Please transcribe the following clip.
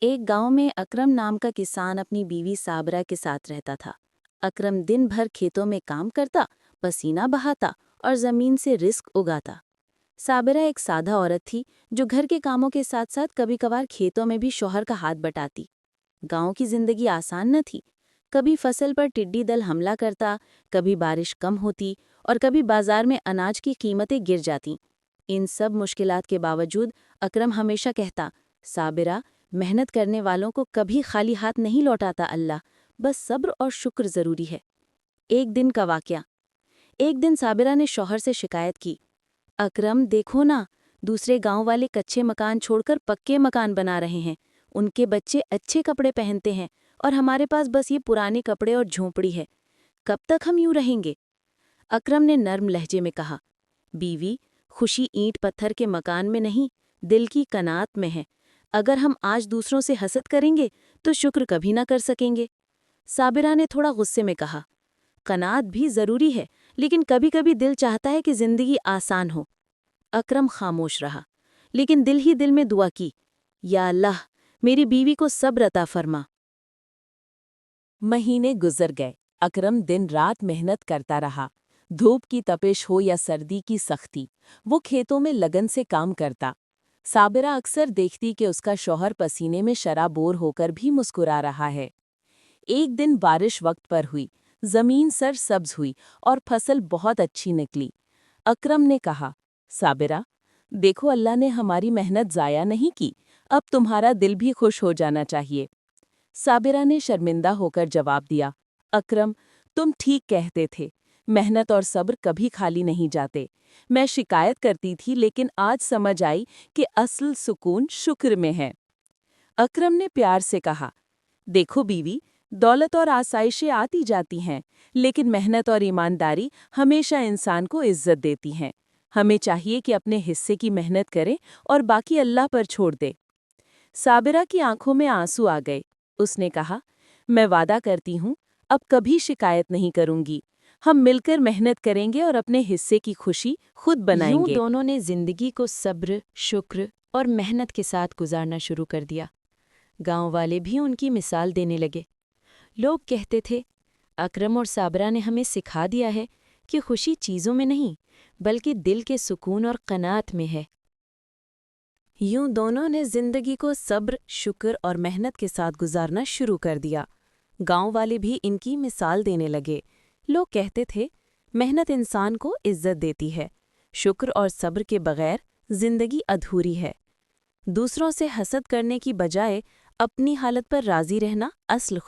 ایک गांव में अकरम नाम का किसान अपनी बीवी साबरा के साथ रहता था। अकरम दिन भर खेतों में काम करता, पसीना बहाता और जमीन से रिस्क उगाता। साबरा एक सादा औरत थी जो घर के कामों के साथ साथ कभी कभार खेतों में भी शौहर का हाथ बटाती। गांव की जिंदगी आसान न थी। कभी फसल पर टिड्डी दल हमला करता, कभी बारिश कम होती और कभी बाजार में अनाज की कीमतें गिर जाती। इन सब मुश्किलात के बावजूद अकरम हमेशा कहता, साबिरा, मेहनत करने वालों को कभी खाली हाथ नहीं लौटाता अल्लाह, बस सब्र और शुक्र ज़रूरी है। एक दिन का वाक़या। एक दिन साबिरा ने शौहर से शिकायत की, अकरम देखो ना, दूसरे गांव वाले कच्चे मकान छोड़कर पक्के मकान बना रहे हैं। उनके बच्चे अच्छे कपड़े पहनते हैं और हमारे पास बस ये पुराने कपड़े और झोंपड़ी है। कब तक हम यूं रहेंगे? अकरम ने नर्म लहजे में कहा, बीवी, खुशी ईंट पत्थर के मकान में नहीं, दिल की कनात में है। अगर हम आज दूसरों से हसद करेंगे तो शुक्र कभी ना कर सकेंगे। साबिरा ने थोड़ा गुस्से में कहा, कनात भी ज़रूरी है, लेकिन कभी कभी दिल चाहता है कि ज़िंदगी आसान हो। अकरम खामोश रहा, लेकिन दिल ही दिल में दुआ की, या अल्लाह, मेरी बीवी को सब्र अता फरमा। महीने गुजर गए। अकरम दिन रात मेहनत करता रहा। धूप की तपिश हो या सर्दी की सख्ती, वो खेतों में लगन से काम करता। साबिरा अक्सर देखती कि उसका शौहर पसीने में शराबोर होकर भी मुस्कुरा रहा है। एक दिन बारिश वक्त पर हुई, जमीन सरसब्ज हुई और फसल बहुत अच्छी निकली। अकरम ने कहा, साबिरा, देखो अल्लाह ने हमारी मेहनत ज़ाया नहीं की, अब तुम्हारा दिल भी खुश हो जाना चाहिए। साबिरा ने शर्मिंदा होकर जवाब दिया, अकरम, तुम ठीक कहते थे, मेहनत और सब्र कभी खाली नहीं जाते। मैं शिकायत करती थी, लेकिन आज समझ आई कि असल सुकून शुक्र में है। अकरम ने प्यार से कहा, देखो बीवी, दौलत और आसाइशें आती जाती हैं, लेकिन मेहनत और ईमानदारी हमेशा इंसान को इज्जत देती हैं। हमें चाहिए कि अपने हिस्से की मेहनत करें और बाकी अल्लाह पर छोड़ दे। साबिरा की आंखों में आंसू आ गए। उसने कहा, मैं वादा करती हूँ, अब कभी शिकायत नहीं करूंगी। हम मिलकर मेहनत करेंगे और अपने हिस्से की खुशी खुद बनाएंगे। यूं दोनों ने जिंदगी को सब्र, शुक्र और मेहनत के साथ गुजारना शुरू कर दिया। गांव वाले भी उनकी मिसाल देने लगे। लोग कहते थे, अकरम और साबरा ने हमें सिखा दिया है कि खुशी चीज़ों में नहीं, बल्कि दिल के सुकून और कनात में है। यूं दोनों ने जिंदगी को सब्र, शुक्र और मेहनत के साथ गुजारना शुरू कर दिया। गांव वाले भी इनकी मिसाल देने लगे। लोग कहते थे, मेहनत इंसान को इज्जत देती है, शुक्र और सब्र के बगैर जिंदगी अधूरी है। दूसरों से हसद करने की बजाय अपनी हालत पर राजी रहना असल